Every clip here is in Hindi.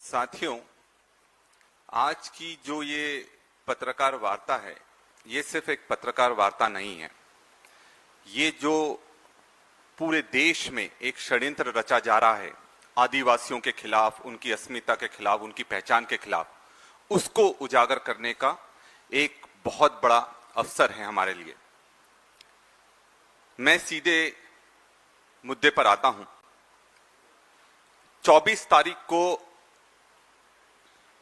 साथियों, आज की जो ये पत्रकार वार्ता है, ये सिर्फ एक पत्रकार वार्ता नहीं है। ये जो पूरे देश में एक षड्यंत्र रचा जा रहा है आदिवासियों के खिलाफ, उनकी अस्मिता के खिलाफ, उनकी पहचान के खिलाफ, उसको उजागर करने का एक बहुत बड़ा अवसर है हमारे लिए। मैं सीधे मुद्दे पर आता हूं। 24 तारीख को,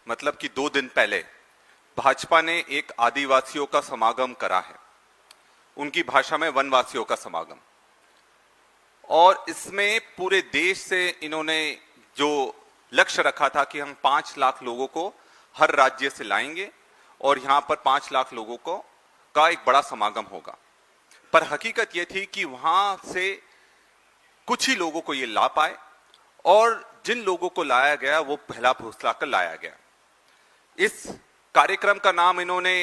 मतलब कि 2 दिन पहले, भाजपा ने एक आदिवासियों का समागम करा है, उनकी भाषा में वनवासियों का समागम। और इसमें पूरे देश से इन्होंने जो लक्ष्य रखा था कि हम 5 लाख लोगों को हर राज्य से लाएंगे और यहां पर 5 लाख लोगों को का एक बड़ा समागम होगा। पर हकीकत यह थी कि वहां से कुछ ही लोगों को ये ला पाए, और जिन लोगों को लाया गया वो पहला फुसला कर लाया गया। इस कार्यक्रम का नाम इन्होंने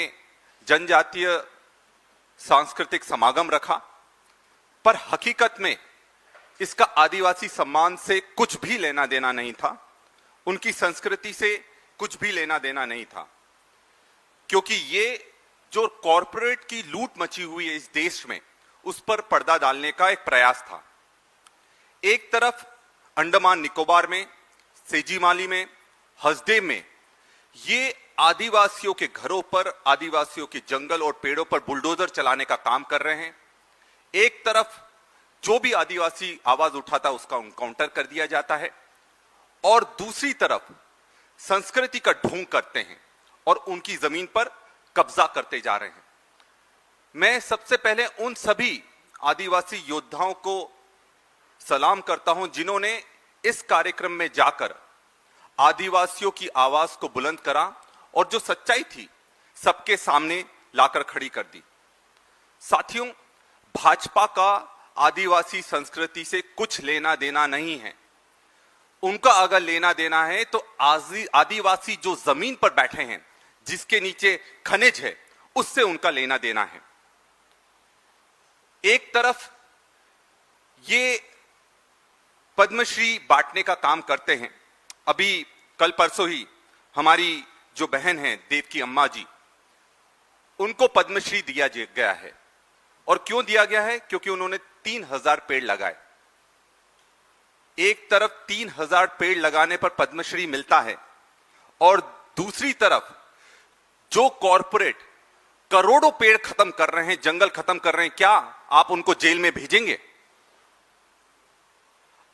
जनजातीय सांस्कृतिक समागम रखा, पर हकीकत में इसका आदिवासी सम्मान से कुछ भी लेना देना नहीं था, उनकी संस्कृति से कुछ भी लेना देना नहीं था। क्योंकि ये जो कॉरपोरेट की लूट मची हुई है इस देश में, उस पर पर्दा डालने का एक प्रयास था। एक तरफ अंडमान निकोबार में, सेजीमाली में, हसदेव में ये आदिवासियों के घरों पर, आदिवासियों के जंगल और पेड़ों पर बुलडोजर चलाने का काम कर रहे हैं। एक तरफ जो भी आदिवासी आवाज उठाता उसका एनकाउंटर कर दिया जाता है, और दूसरी तरफ संस्कृति का ढोंग करते हैं और उनकी जमीन पर कब्जा करते जा रहे हैं। मैं सबसे पहले उन सभी आदिवासी योद्धाओं को सलाम करता हूं जिन्होंने इस कार्यक्रम में जाकर आदिवासियों की आवाज को बुलंद करा और जो सच्चाई थी सबके सामने लाकर खड़ी कर दी। साथियों, भाजपा का आदिवासी संस्कृति से कुछ लेना देना नहीं है। उनका अगर लेना देना है तो आदिवासी जो जमीन पर बैठे हैं, जिसके नीचे खनिज है, उससे उनका लेना देना है। एक तरफ ये पद्मश्री बांटने का काम करते हैं। अभी कल परसों ही हमारी जो बहन है देवकी अम्मा जी, उनको पद्मश्री दिया गया है। और क्यों दिया गया है? क्योंकि उन्होंने 3000 पेड़ लगाए। एक तरफ 3000 पेड़ लगाने पर पद्मश्री मिलता है, और दूसरी तरफ जो कॉरपोरेट करोड़ों पेड़ खत्म कर रहे हैं, जंगल खत्म कर रहे हैं, क्या आप उनको जेल में भेजेंगे?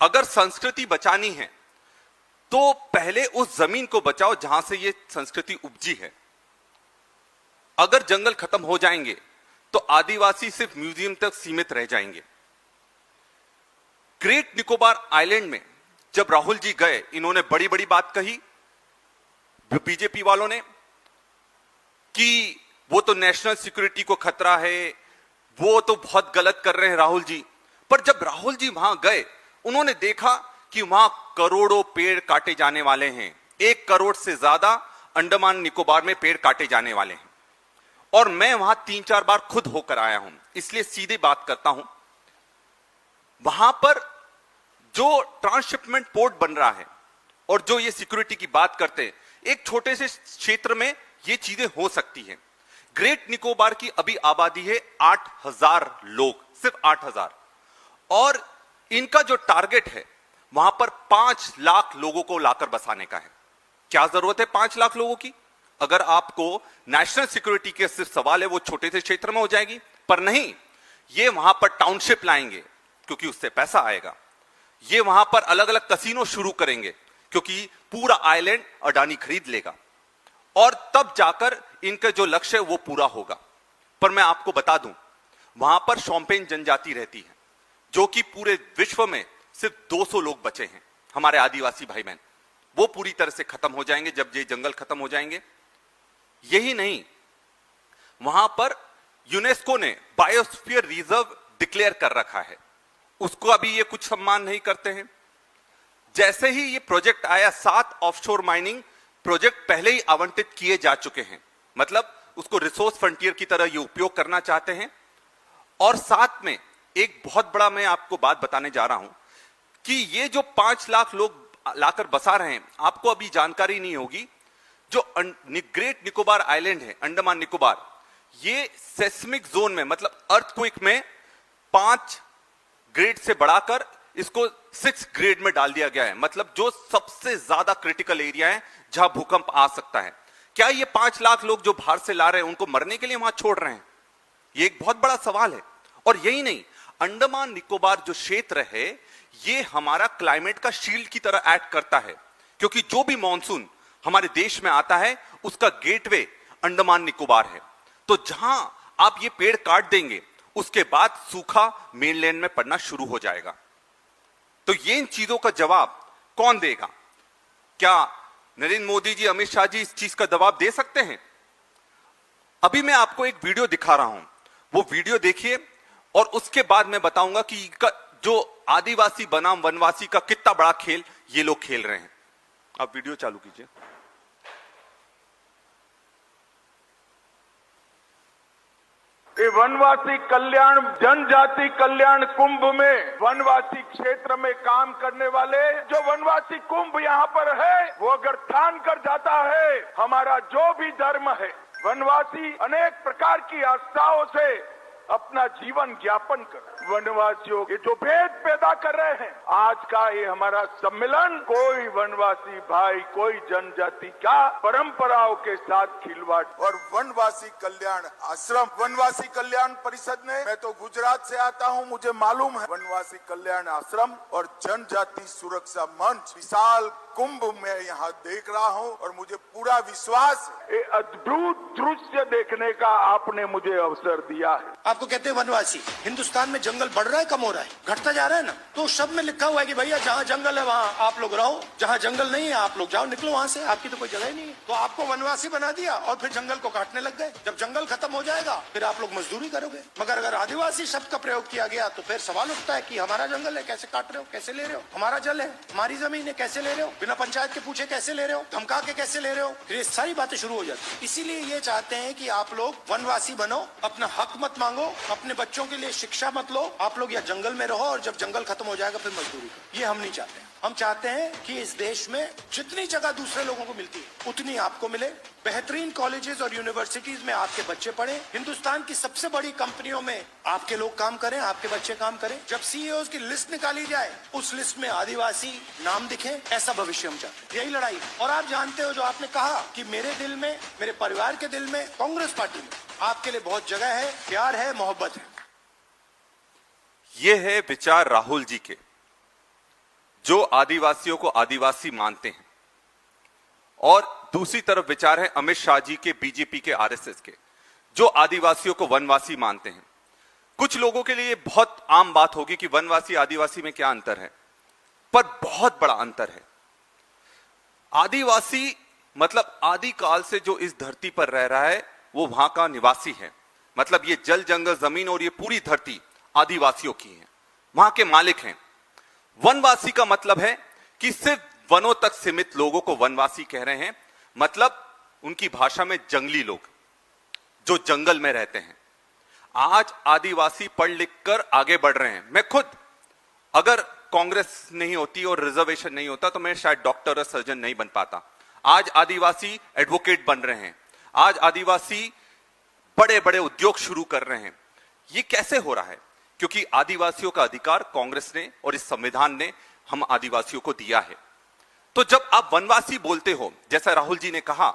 अगर संस्कृति बचानी है तो पहले उस जमीन को बचाओ जहां से ये संस्कृति उपजी है। अगर जंगल खत्म हो जाएंगे तो आदिवासी सिर्फ म्यूजियम तक सीमित रह जाएंगे। ग्रेट निकोबार आइलैंड में जब राहुल जी गए, इन्होंने बड़ी बड़ी बात कही बीजेपी वालों ने कि वो तो नेशनल सिक्योरिटी को खतरा है, वो तो बहुत गलत कर रहे हैं राहुल जी। पर जब राहुल जी वहां गए, उन्होंने देखा कि वहां करोड़ों पेड़ काटे जाने वाले हैं। 1 करोड़ से ज्यादा अंडमान निकोबार में पेड़ काटे जाने वाले हैं। और मैं वहां 3-4 बार खुद होकर आया हूं, इसलिए सीधी बात करता हूं। वहां पर जो ट्रांसशिपमेंट पोर्ट बन रहा है और जो ये सिक्योरिटी की बात करते हैं, एक छोटे से क्षेत्र में ये चीजें हो सकती हैं। ग्रेट निकोबार की अभी आबादी है 8000 लोग, सिर्फ 8000, और इनका जो टारगेट है वहां पर 5 लाख लोगों को लाकर बसाने का है। क्या जरूरत है 5 लाख लोगों की? अगर आपको नेशनल सिक्योरिटी के सिर्फ सवाल है, वो छोटे से क्षेत्र में हो जाएगी। पर नहीं, ये वहां पर टाउनशिप लाएंगे क्योंकि उससे पैसा आएगा। ये वहां पर अलग अलग कसिनो शुरू करेंगे क्योंकि पूरा आइलैंड अडानी खरीद लेगा, और तब जाकर इनका जो लक्ष्य है वो पूरा होगा। पर मैं आपको बता दूं, वहां पर शोम्पेन जनजाति रहती है, जो कि पूरे विश्व में सिर्फ 200 लोग बचे हैं, हमारे आदिवासी भाई बहन। वो पूरी तरह से खत्म हो जाएंगे जब ये जंगल खत्म हो जाएंगे। यही नहीं, वहां पर यूनेस्को ने बायोस्फीयर रिजर्व डिक्लेयर कर रखा है, उसको अभी ये कुछ सम्मान नहीं करते हैं। जैसे ही ये प्रोजेक्ट आया, 7 ऑफशोर माइनिंग प्रोजेक्ट पहले ही आवंटित किए जा चुके हैं, मतलब उसको रिसोर्स फ्रंटियर की तरह ये उपयोग करना चाहते हैं। और साथ में एक बहुत बड़ा मैं आपको बात बताने जा रहा हूं कि ये जो 5 लाख लोग लाकर बसा रहे हैं, आपको अभी जानकारी नहीं होगी, जो ग्रेट निकोबार आइलैंड है, अंडमान निकोबार, ये सेस्मिक जोन में मतलब अर्थक्वेक में 5 ग्रेड से बढ़ाकर इसको 6 ग्रेड में डाल दिया गया है। मतलब जो सबसे ज्यादा क्रिटिकल एरिया है जहां भूकंप आ सकता है। क्या ये 5 लाख लोग जो बाहर से ला रहे हैं उनको मरने के लिए वहां छोड़ रहे हैं? ये एक बहुत बड़ा सवाल है। और यही नहीं, अंडमान निकोबार जो क्षेत्र है ये हमारा क्लाइमेट का शील्ड की तरह एक्ट करता है, क्योंकि जो भी मॉनसून हमारे देश में आता है उसका गेटवे अंडमान निकोबार है। तो जहां आप ये पेड़ काट देंगे उसके बाद सूखा मेनलैंड में पड़ना शुरू हो जाएगा। तो ये इन चीजों का जवाब कौन देगा? क्या नरेंद्र मोदी जी, अमित शाह जी इस चीज का जवाब दे सकते हैं? अभी मैं आपको एक वीडियो दिखा रहा हूं, वो वीडियो देखिए और उसके बाद मैं बताऊंगा कि जो आदिवासी बनाम वनवासी का कितना बड़ा खेल ये लोग खेल रहे हैं। आप वीडियो चालू कीजिए। ये वनवासी कल्याण जनजाति कल्याण कुंभ में वनवासी क्षेत्र में काम करने वाले जो वनवासी कुंभ यहाँ पर है, वो अगर ठान कर जाता है हमारा जो भी धर्म है, वनवासी अनेक प्रकार की आस्थाओं से अपना जीवन ज्ञापन कर, वनवासियों के जो भेद पैदा कर रहे हैं, आज का ये हमारा सम्मेलन कोई वनवासी भाई, कोई जनजाति का परंपराओं के साथ खिलवाड़। और वनवासी कल्याण आश्रम, वनवासी कल्याण परिषद ने, मैं तो गुजरात से आता हूं, मुझे मालूम है, वनवासी कल्याण आश्रम और जनजाति सुरक्षा मंच विशाल कुंभ में यहाँ देख रहा हूँ और मुझे पूरा विश्वास है। ये अद्भुत दृश्य देखने का आपने मुझे अवसर दिया है। आपको कहते हैं वनवासी। हिंदुस्तान में जंगल बढ़ रहा है कम हो रहा है? घटता जा रहा है ना। तो शब्द में लिखा हुआ है कि भैया जहाँ जंगल है वहाँ आप लोग रहो, जहाँ जंगल नहीं है आप लोग जाओ, निकलो वहाँ से, आपकी तो कोई जगह ही नहीं है। तो आपको वनवासी बना दिया और फिर जंगल को काटने लग गए। जब जंगल खत्म हो जाएगा फिर आप लोग मजदूरी करोगे। मगर अगर आदिवासी शब्द का प्रयोग किया गया तो फिर सवाल उठता है कि हमारा जंगल है, कैसे काट रहे हो, कैसे ले रहे हो? हमारा जल है, हमारी जमीन है, कैसे ले रहे हो? बिना पंचायत के पूछे कैसे ले रहे हो? धमका के कैसे ले रहे हो? फिर ये सारी बातें शुरू हो जाती। इसीलिए ये चाहते हैं कि आप लोग वनवासी बनो, अपना हक मत मांगो, अपने बच्चों के लिए शिक्षा मत लो, आप लोग या जंगल में रहो और जब जंगल खत्म हो जाएगा फिर मजदूरी करो। ये हम नहीं चाहते हैं। हम चाहते हैं कि इस देश में जितनी जगह दूसरे लोगों को मिलती है उतनी आपको मिले। बेहतरीन कॉलेजेस और यूनिवर्सिटीज में आपके बच्चे पढ़े, हिंदुस्तान की सबसे बड़ी कंपनियों में आपके लोग काम करें, आपके बच्चे काम करें। जब सीईओ की लिस्ट निकाली जाए उस लिस्ट में आदिवासी नाम दिखे, ऐसा भविष्य हम चाहते हैं। यही लड़ाई। और आप जानते हो, जो आपने कहा कि मेरे दिल में, मेरे परिवार के दिल में, कांग्रेस पार्टी में आपके लिए बहुत जगह है, प्यार है, मोहब्बत है। ये है विचार राहुल जी के, जो आदिवासियों को आदिवासी मानते हैं, और दूसरी तरफ विचार है अमित शाह जी के, बीजेपी के, आरएसएस के, जो आदिवासियों को वनवासी मानते हैं। कुछ लोगों के लिए बहुत आम बात होगी कि वनवासी आदिवासी में क्या अंतर है, पर बहुत बड़ा अंतर है। आदिवासी मतलब आदिकाल से जो इस धरती पर रह रहा है वो वहां का निवासी है। मतलब ये जल जंगल जमीन और ये पूरी धरती आदिवासियों की है, वहां के मालिक हैं। वनवासी का मतलब है कि सिर्फ वनों तक सीमित लोगों को वनवासी कह रहे हैं। मतलब उनकी भाषा में जंगली लोग जो जंगल में रहते हैं। आज आदिवासी पढ़ लिख कर आगे बढ़ रहे हैं। मैं खुद, अगर कांग्रेस नहीं होती और रिजर्वेशन नहीं होता तो मैं शायद डॉक्टर और सर्जन नहीं बन पाता। आज आदिवासी एडवोकेट बन रहे हैं, आज आदिवासी बड़े बड़े उद्योग शुरू कर रहे हैं। ये कैसे हो रहा है? क्योंकि आदिवासियों का अधिकार कांग्रेस ने और इस संविधान ने हम आदिवासियों को दिया है। तो जब आप वनवासी बोलते हो, जैसा राहुल जी ने कहा,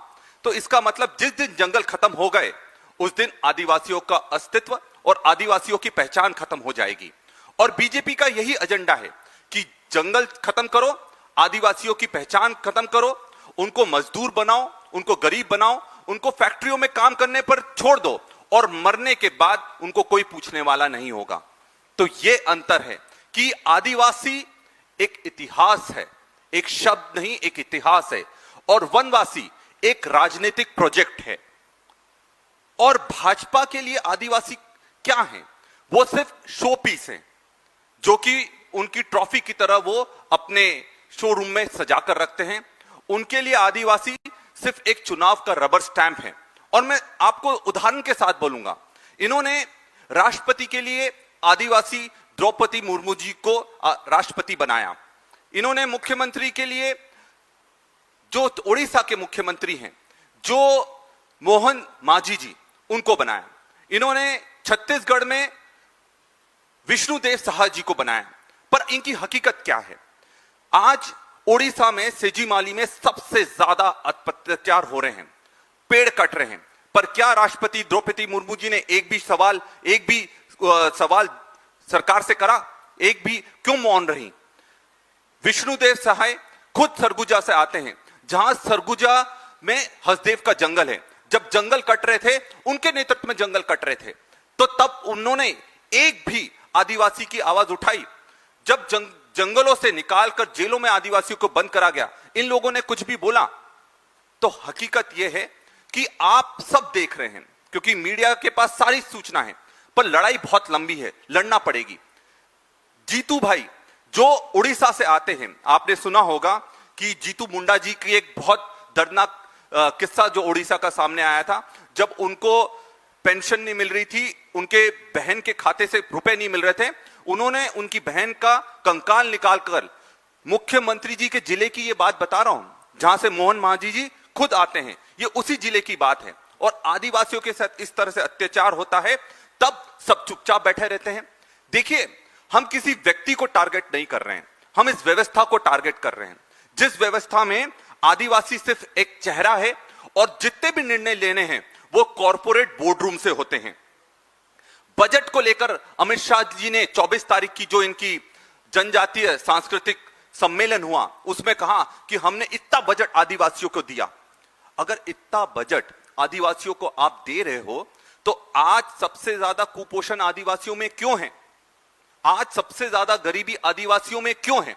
तो इसका मतलब जिस दिन जंगल खत्म हो गए उस दिन आदिवासियों का अस्तित्व और आदिवासियों की पहचान खत्म हो जाएगी। और बीजेपी का यही एजेंडा है कि जंगल खत्म करो, आदिवासियों की पहचान खत्म करो, उनको मजदूर बनाओ, उनको गरीब बनाओ, उनको फैक्ट्रियों में काम करने पर छोड़ दो और मरने के बाद उनको कोई पूछने वाला नहीं होगा। तो यह अंतर है कि आदिवासी एक इतिहास है, एक शब्द नहीं, एक इतिहास है, और वनवासी एक राजनीतिक प्रोजेक्ट है। और भाजपा के लिए आदिवासी क्या है? वो सिर्फ शो पीस है, जो कि उनकी ट्रॉफी की तरह वो अपने शोरूम में सजाकर रखते हैं। उनके लिए आदिवासी सिर्फ एक चुनाव का रबर स्टैंप है। और मैं आपको उदाहरण के साथ बोलूंगा, इन्होंने राष्ट्रपति के लिए आदिवासी द्रौपदी मुर्मू जी को राष्ट्रपति बनाया। इन्होंने मुख्यमंत्री के लिए जो ओडिशा के मुख्यमंत्री हैं, जो मोहन मांझी जी, उनको बनाया। इन्होंने छत्तीसगढ़ में विष्णुदेव साहा जी को बनाया। पर इनकी हकीकत क्या है? आज ओडिशा में सेजीमाली में सबसे ज्यादा अत्याचार हो रहे हैं, पेड़ कट रहे हैं, पर क्या राष्ट्रपति द्रौपदी मुर्मू जी ने एक भी सवाल सरकार से करा? एक भी? क्यों मौन रही? विष्णुदेव सहाय खुद सरगुजा से आते हैं, जहां सरगुजा में हसदेव का जंगल है। जब जंगल कट रहे थे, उनके नेतृत्व में जंगल कट रहे थे, तो तब उन्होंने एक भी आदिवासी की आवाज उठाई? जब जंगलों से निकालकर जेलों में आदिवासियों को बंद करा गया, इन लोगों ने कुछ भी बोला? तो हकीकत यह है कि आप सब देख रहे हैं, क्योंकि मीडिया के पास सारी सूचना है, पर लड़ाई बहुत लंबी है, लड़ना पड़ेगी। जीतू भाई जो उड़ीसा से आते हैं, आपने सुना होगा कि जीतू मुंडा जी की एक बहुत दर्दनाक किस्सा जो उड़ीसा का सामने आया था। जब उनको पेंशन नहीं मिल रही थी, उनके बहन के खाते से रुपए नहीं मिल रहे थे, उन्होंने उनकी बहन का कंकाल निकालकर, मुख्यमंत्री जी के जिले की ये बात बता रहा हूं जहां से मोहन मांझी जी खुद आते हैं, ये उसी जिले की बात है। और आदिवासियों के साथ इस तरह से अत्याचार होता है, तब सब चुपचाप बैठे रहते हैं। देखिए, हम किसी व्यक्ति को टारगेट नहीं कर रहे हैं, हम इस व्यवस्था को टारगेट कर रहे हैं, जिस व्यवस्था में आदिवासी सिर्फ एक चेहरा है और जितने भी निर्णय लेने हैं वो कॉर्पोरेट बोर्डरूम से होते हैं। बजट को लेकर अमित शाह जी ने 24 तारीख की जो इनकी जनजातीय सांस्कृतिक सम्मेलन हुआ, उसमें कहा कि हमने इतना बजट आदिवासियों को दिया। अगर इतना बजट आदिवासियों को आप दे रहे हो, तो आज सबसे ज्यादा कुपोषण आदिवासियों में क्यों है? आज सबसे ज्यादा गरीबी आदिवासियों में क्यों है?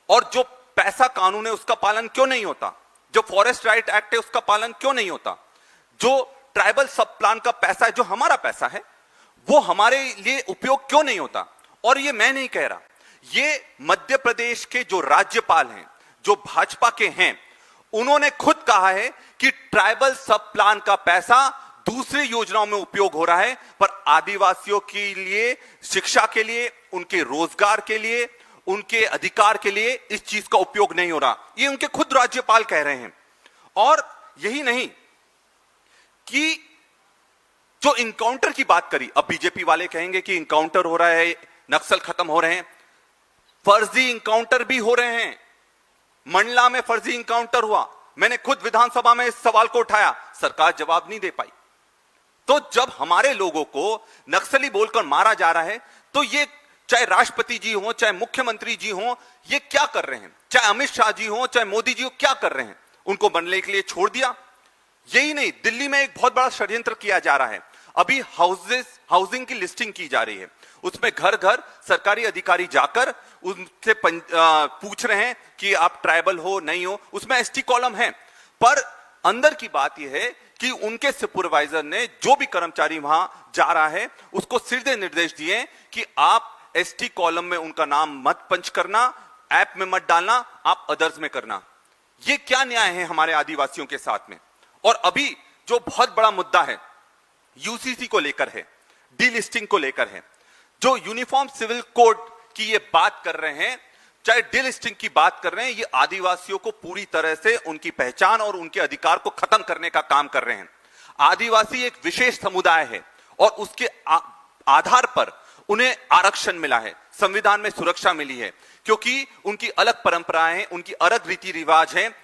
और जो पैसा कानून है उसका पालन क्यों नहीं होता? जो फॉरेस्ट राइट एक्ट है उसका पालन क्यों नहीं होता? जो ट्राइबल सब प्लान का पैसा है, जो हमारा पैसा है, वो हमारे लिए उपयोग क्यों नहीं होता? और ये मैं नहीं कह रहा, ये मध्य प्रदेश के जो राज्यपाल हैं, जो भाजपा के हैं, उन्होंने खुद कहा है कि ट्राइबल सब प्लान का पैसा दूसरी योजनाओं में उपयोग हो रहा है, पर आदिवासियों के लिए, शिक्षा के लिए, उनके रोजगार के लिए, उनके अधिकार के लिए इस चीज का उपयोग नहीं हो रहा। ये उनके खुद राज्यपाल कह रहे हैं। और यही नहीं कि जो इनकाउंटर की बात करी, अब बीजेपी वाले कहेंगे कि इनकाउंटर हो रहा है, नक्सल खत्म हो रहे हैं। फर्जी इनकाउंटर भी हो रहे हैं। मंडला में फर्जी इनकाउंटर हुआ, मैंने खुद विधानसभा में इस सवाल को उठाया, सरकार जवाब नहीं दे पाई। तो जब हमारे लोगों को नक्सली बोलकर मारा जा रहा है, तो ये चाहे राष्ट्रपति जी हो, चाहे मुख्यमंत्री जी हो, ये क्या कर रहे हैं? चाहे अमित शाह जी हो, चाहे मोदी जी हो, क्या कर रहे हैं? उनको बनने के लिए छोड़ दिया। यही नहीं, दिल्ली में एक बहुत बड़ा षड्यंत्र किया जा रहा है। अभी हाउसिंग की लिस्टिंग की जा रही है, उसमें घर घर सरकारी अधिकारी जाकर उनसे पूछ रहे हैं कि आप ट्राइबल हो नहीं हो। उसमें एसटी कॉलम है, पर अंदर की बात यह है कि उनके सुपरवाइजर ने, जो भी कर्मचारी वहां जा रहा है, उसको सीधे निर्देश दिए कि आप एसटी कॉलम में उनका नाम मत पंच करना, ऐप में मत डालना, आप अदर्स में करना। ये क्या न्याय है हमारे आदिवासियों के साथ में? और अभी जो बहुत बड़ा मुद्दा है, यूसीसी को लेकर है, डीलिस्टिंग को लेकर है, जो यूनिफॉर्म सिविल कोड की ये बात कर रहे हैं, चाहे डीलिस्टिंग की बात कर रहे हैं, ये आदिवासियों को पूरी तरह से उनकी पहचान और उनके अधिकार को खत्म करने का काम कर रहे हैं। आदिवासी एक विशेष समुदाय है और उसके आधार पर उन्हें आरक्षण मिला है, संविधान में सुरक्षा मिली है, क्योंकि उनकी अलग परंपराएं हैं, उनकी अलग रीति रिवाज हैं।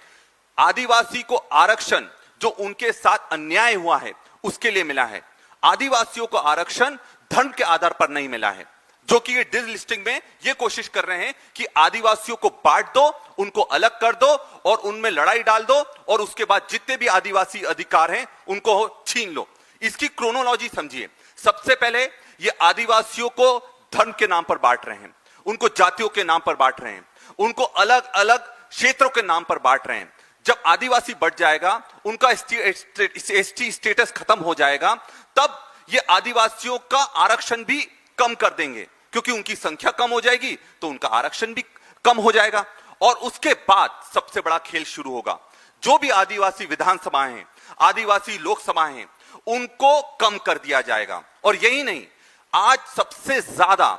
आदिवासी को आरक्षण जो उनके साथ अन्याय हुआ है उसके लिए मिला है। आदिवासियों को आरक्षण धर्म के आधार पर नहीं मिला है, जो कि ये डीलिस्टिंग में ये कोशिश कर रहे हैं कि आदिवासियों को बांट दो, उनको अलग कर दो और उनमें लड़ाई डाल दो, और उसके बाद जितने भी आदिवासी अधिकार हैं उनको छीन लो। इसकी क्रोनोलॉजी समझिए। सबसे पहले ये आदिवासियों को धर्म के नाम पर बांट रहे हैं, उनको जातियों के नाम पर बांट रहे हैं, उनको अलग अलग क्षेत्रों के नाम पर बांट रहे हैं। जब आदिवासी बढ़ जाएगा, उनका एसटी स्टेटस खत्म हो जाएगा, तब ये आदिवासियों का आरक्षण भी कम कर देंगे, क्योंकि उनकी संख्या कम हो जाएगी तो उनका आरक्षण भी कम हो जाएगा। और उसके बाद सबसे बड़ा खेल शुरू होगा। जो भी आदिवासी विधानसभाएं हैं, आदिवासी लोकसभाएं हैं, उनको कम कर दिया जाएगा। और यही नहीं, आज सबसे ज्यादा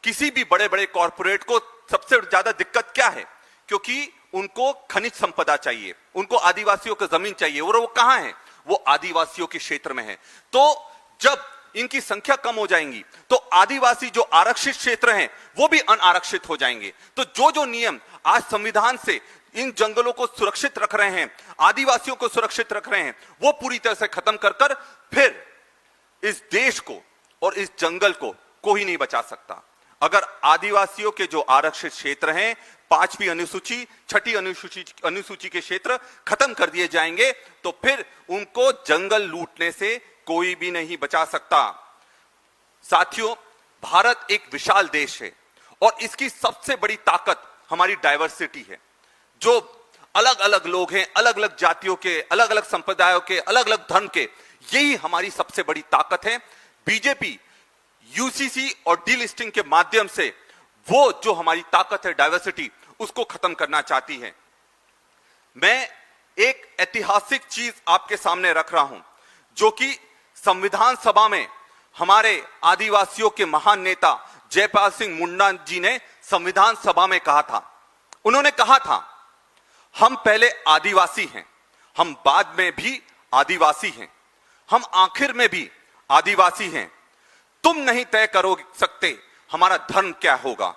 किसी भी बड़े बड़े कॉर्पोरेट को सबसे ज्यादा दिक्कत क्या है? क्योंकि उनको खनिज संपदा चाहिए, उनको आदिवासियों को जमीन चाहिए, और वो कहां है? वो आदिवासियों के क्षेत्र में है। तो जब इनकी संख्या कम हो जाएंगी तो आदिवासी जो आरक्षित क्षेत्र हैं वो भी अनारक्षित हो जाएंगे। तो जो जो नियम आज संविधान से इन जंगलों को सुरक्षित रख रहे हैं, आदिवासियों को सुरक्षित रख रहे हैं, वो पूरी तरह से खत्म कर कर फिर इस देश को और इस जंगल को कोई नहीं बचा सकता। अगर आदिवासियों के जो आरक्षित क्षेत्र हैं, 5वीं अनुसूची, 6ठी अनुसूची के क्षेत्र खत्म कर दिए जाएंगे तो फिर उनको जंगल लूटने से कोई भी नहीं बचा सकता। साथियों, भारत एक विशाल देश है और इसकी सबसे बड़ी ताकत हमारी डाइवर्सिटी है। जो अलग अलग लोग हैं, अलग अलग जातियों के, अलग अलग संप्रदायों के, अलग अलग धर्म के, यही हमारी सबसे बड़ी ताकत है। बीजेपी यूसीसी और डीलिस्टिंग के माध्यम से वो जो हमारी ताकत है डाइवर्सिटी, उसको खत्म करना चाहती है। मैं एक ऐतिहासिक चीज आपके सामने रख रहा हूं जो कि संविधान सभा में हमारे आदिवासियों के महान नेता जयपाल सिंह मुंडा जी ने संविधान सभा में कहा था। उन्होंने कहा था, हम पहले आदिवासी हैं, हम बाद में भी आदिवासी हैं, हम आखिर में भी आदिवासी हैं। तुम नहीं तय करो सकते हमारा धर्म क्या होगा,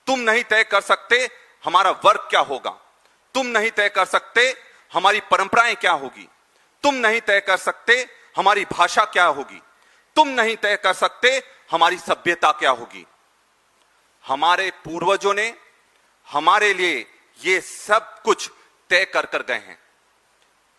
तुम नहीं तय कर सकते हमारा वर्ग क्या होगा, तुम नहीं तय कर सकते हमारी परंपराएं क्या होगी, तुम नहीं तय कर सकते हमारी भाषा क्या होगी, तुम नहीं तय कर सकते हमारी सभ्यता क्या होगी। हमारे पूर्वजों ने हमारे लिए ये सब कुछ तय कर कर गए हैं।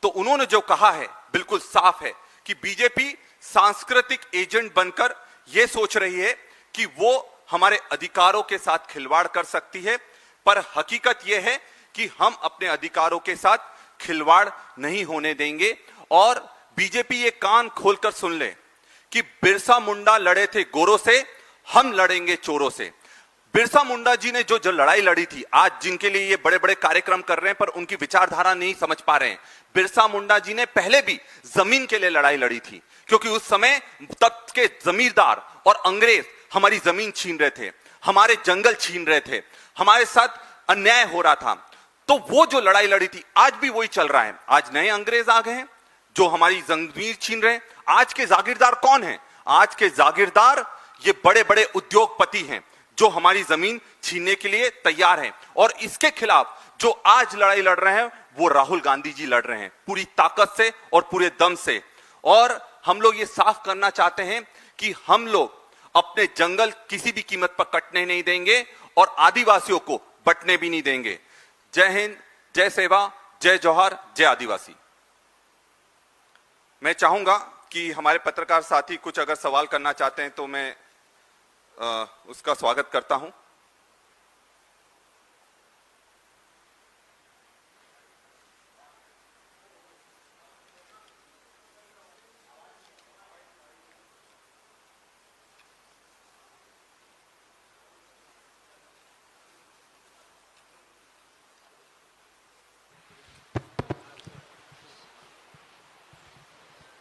तो उन्होंने जो कहा है बिल्कुल साफ है कि बीजेपी सांस्कृतिक एजेंट बनकर यह सोच रही है कि वो हमारे अधिकारों के साथ खिलवाड़ कर सकती है, पर हकीकत यह है कि हम अपने अधिकारों के साथ खिलवाड़ नहीं होने देंगे। और बीजेपी ये कान खोलकर सुन ले कि बिरसा मुंडा लड़े थे गोरों से, हम लड़ेंगे चोरों से। बिरसा मुंडा जी ने जो लड़ाई लड़ी थी, आज जिनके लिए ये बड़े बड़े कार्यक्रम कर रहे हैं पर उनकी विचारधारा नहीं समझ पा रहे हैं, बिरसा मुंडा जी ने पहले भी जमीन के लिए लड़ाई लड़ी थी, क्योंकि उस समय तब के जमींदार और अंग्रेज हमारी जमीन छीन रहे थे, हमारे जंगल छीन रहे थे, हमारे साथ अन्याय हो रहा था। तो वो जो लड़ाई लड़ी थी आज भी वही चल रहा है। आज नए अंग्रेज आ गए हैं जो हमारी जमीन छीन रहे हैं। आज के जागीरदार कौन है? आज के जागीरदार ये बड़े बड़े उद्योगपति हैं जो हमारी जमीन छीनने के लिए तैयार हैं। और इसके खिलाफ जो आज लड़ाई लड़ रहे हैं वो राहुल गांधी जी लड़ रहे हैं पूरी ताकत से और पूरे दम से। और हम लोग ये साफ करना चाहते हैं कि हम लोग अपने जंगल किसी भी कीमत पर कटने नहीं देंगे और आदिवासियों को बंटने भी नहीं देंगे। जय हिंद, जय सेवा, जय जौहर, जय आदिवासी। मैं चाहूंगा कि हमारे पत्रकार साथी कुछ अगर सवाल करना चाहते हैं तो मैं उसका स्वागत करता हूं।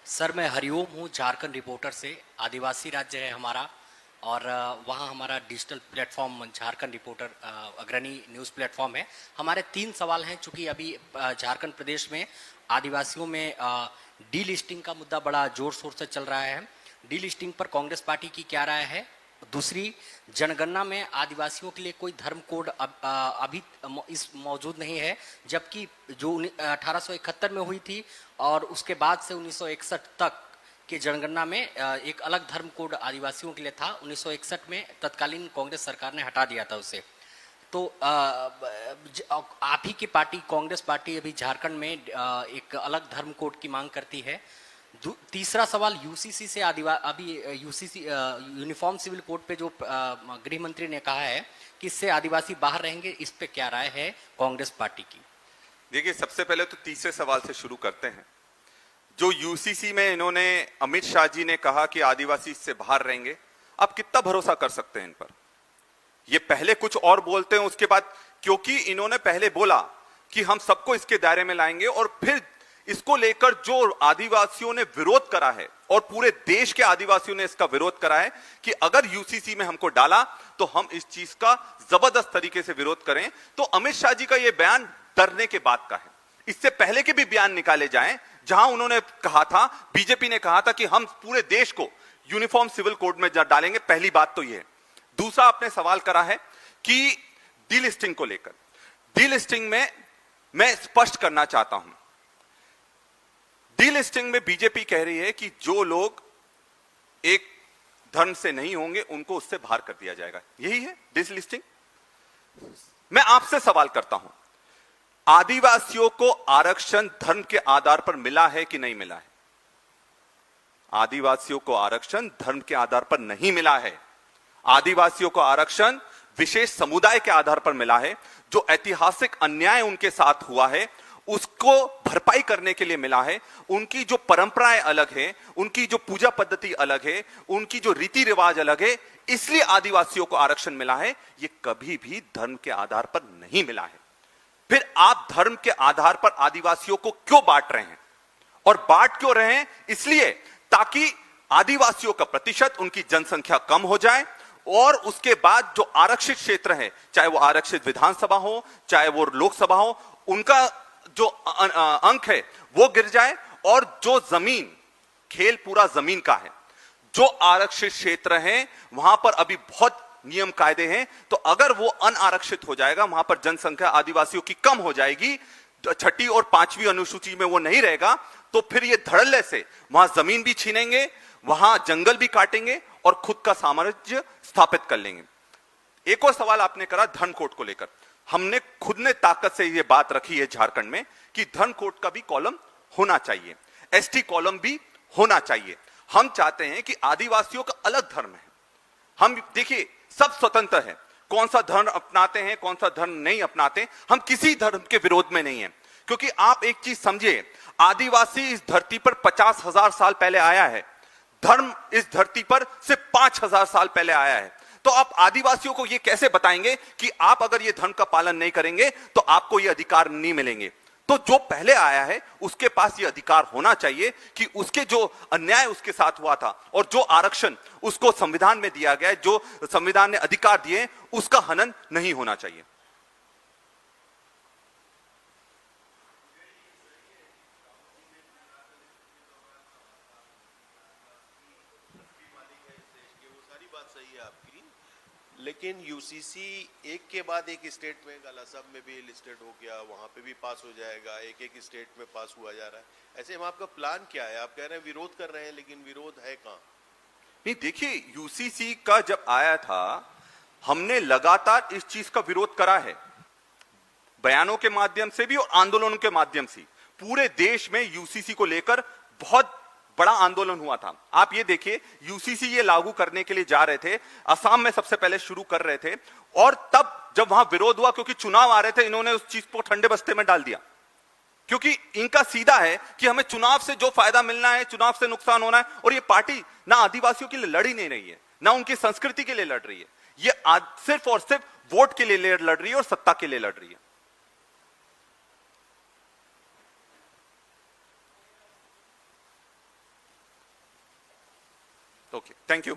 सर, मैं हरिओम हूँ, झारखंड रिपोर्टर से। आदिवासी राज्य है हमारा और वहाँ हमारा डिजिटल प्लेटफॉर्म झारखंड रिपोर्टर अग्रणी न्यूज़ प्लेटफॉर्म है। हमारे 3 सवाल हैं, चूँकि अभी झारखंड प्रदेश में आदिवासियों में डीलिस्टिंग का मुद्दा बड़ा जोर शोर से चल रहा है। डीलिस्टिंग पर कांग्रेस पार्टी की क्या राय है? दूसरी, जनगणना में आदिवासियों के लिए कोई धर्म कोड अभी इस मौजूद नहीं है, जबकि जो 1871 में हुई थी और उसके बाद से 1961 तक के जनगणना में एक अलग धर्म कोड आदिवासियों के लिए था। 1961 में तत्कालीन कांग्रेस सरकार ने हटा दिया था उसे। तो आप ही की पार्टी कांग्रेस पार्टी अभी झारखंड में एक अलग धर्म कोड की मांग करती है। तीसरा सवाल, यूसीसी से अभी यूसीसी यूनिफॉर्म सिविल कोड पे जो गृह मंत्री ने कहा है कि इससे आदिवासी बाहर रहेंगे, इस पे क्या राय है कांग्रेस पार्टी की? देखिए, सबसे पहले तो तीसरे सवाल से शुरू करते हैं। जो यूसीसी में इन्होंने अमित शाह जी ने कहा कि आदिवासी इससे बाहर रहेंगे, आप कितना भरोसा कर सकते हैं इन पर? ये पहले कुछ और बोलते हैं, उसके बाद क्योंकि इन्होंने पहले बोला कि हम सबको इसके दायरे में लाएंगे और फिर इसको लेकर जो आदिवासियों ने विरोध करा है और पूरे देश के आदिवासियों ने इसका विरोध करा है कि अगर यूसीसी में हमको डाला तो हम इस चीज का जबरदस्त तरीके से विरोध करें, तो अमित शाह जी का यह बयान डरने के बाद का है। इससे पहले के भी बयान निकाले जाएं जहां उन्होंने कहा था, बीजेपी ने कहा था कि हम पूरे देश को यूनिफॉर्म सिविल कोड में डालेंगे। पहली बात तो यह है। दूसरा, आपने सवाल करा है कि डीलिस्टिंग को लेकर। डीलिस्टिंग में मैं स्पष्ट करना चाहता हूं, डीलिस्टिंग में बीजेपी कह रही है कि जो लोग एक धर्म से नहीं होंगे उनको उससे बाहर कर दिया जाएगा। यही है डीलिस्टिंग। मैं आपसे सवाल करता हूं, आदिवासियों को आरक्षण धर्म के आधार पर मिला है कि नहीं मिला है? आदिवासियों को आरक्षण धर्म के आधार पर नहीं मिला है। आदिवासियों को आरक्षण विशेष समुदाय के आधार पर मिला है। जो ऐतिहासिक अन्याय उनके साथ हुआ है उसको भरपाई करने के लिए मिला है। उनकी जो परंपराएं अलग है, उनकी जो पूजा पद्धति अलग है, उनकी जो रीति रिवाज अलग है, इसलिए आदिवासियों को आरक्षण मिला है। यह कभी भी धर्म के आधार पर नहीं मिला है। फिर आप धर्म के आधार पर आदिवासियों को क्यों बांट रहे हैं? और बांट क्यों रहे हैं? इसलिए ताकि आदिवासियों का प्रतिशत, उनकी जनसंख्या कम हो जाए और उसके बाद जो आरक्षित क्षेत्र है, चाहे वो आरक्षित विधानसभा हो, चाहे वो लोकसभा हो, उनका जो अंक है वो गिर जाए और जो जमीन, खेल पूरा जमीन का है। जो आरक्षित क्षेत्र है वहां पर अभी बहुत नियम कायदे हैं, तो अगर वो अनारक्षित हो जाएगा, वहां पर जनसंख्या आदिवासियों की कम हो जाएगी, छठी और पांचवी अनुसूची में वो नहीं रहेगा, तो फिर ये धड़ल्ले से वहां जमीन भी छीनेंगे, वहां जंगल भी काटेंगे और खुद का साम्राज्य स्थापित कर लेंगे। एक और सवाल आपने करा धर्म कोड को लेकर। हमने खुद ने ताकत से यह बात रखी है झारखंड में कि धर्म कोड का भी कॉलम होना चाहिए, एसटी कॉलम भी होना चाहिए। हम चाहते हैं कि आदिवासियों का अलग धर्म है। हम देखिए, सब स्वतंत्र है, कौन सा धर्म अपनाते हैं, कौन सा धर्म नहीं अपनाते। हम किसी धर्म के विरोध में नहीं है, क्योंकि आप एक चीज समझिए, आदिवासी इस धरती पर 50,000 साल पहले आया है। धर्म इस धरती पर सिर्फ 5,000 साल पहले आया है। तो आप आदिवासियों को यह कैसे बताएंगे कि आप अगर ये धर्म का पालन नहीं करेंगे तो आपको ये अधिकार नहीं मिलेंगे? तो जो पहले आया है उसके पास ये अधिकार होना चाहिए कि उसके जो अन्याय उसके साथ हुआ था और जो आरक्षण उसको संविधान में दिया गया है, जो संविधान ने अधिकार दिए, उसका हनन नहीं होना चाहिए। लेकिन यूसीसी एक के बाद एक स्टेट में, असम में भी लिस्टेड हो गया, वहां पे भी पास हो जाएगा, एक एक स्टेट में पास हुआ जा रहा है। ऐसे में आपका प्लान क्या है? आप कह रहे हैं विरोध कर रहे हैं, लेकिन विरोध है कहां? नहीं, देखिए, यूसीसी का जब आया था हमने लगातार इस चीज का विरोध करा है, बयानों के माध्यम से भी और आंदोलनों के माध्यम से। पूरे देश में यूसीसी को लेकर बहुत बड़ा आंदोलन हुआ था। आप ये देखिए, यूसीसी ये लागू करने के लिए जा रहे थे, असम में सबसे पहले शुरू कर रहे थे, और तब जब वहां विरोध हुआ, क्योंकि चुनाव आ रहे थे, इन्होंने उस चीज को ठंडे बस्ते में डाल दिया। क्योंकि इनका सीधा है कि हमें चुनाव से जो फायदा मिलना है, चुनाव से नुकसान होना है, और ये पार्टी ना आदिवासियों के लिए लड़ ही नहीं रही है, ना उनकी संस्कृति के लिए लड़ रही है। ये सिर्फ और सिर्फ वोट के लिए लड़ रही है और सत्ता के लिए लड़ रही है। Okay, thank you.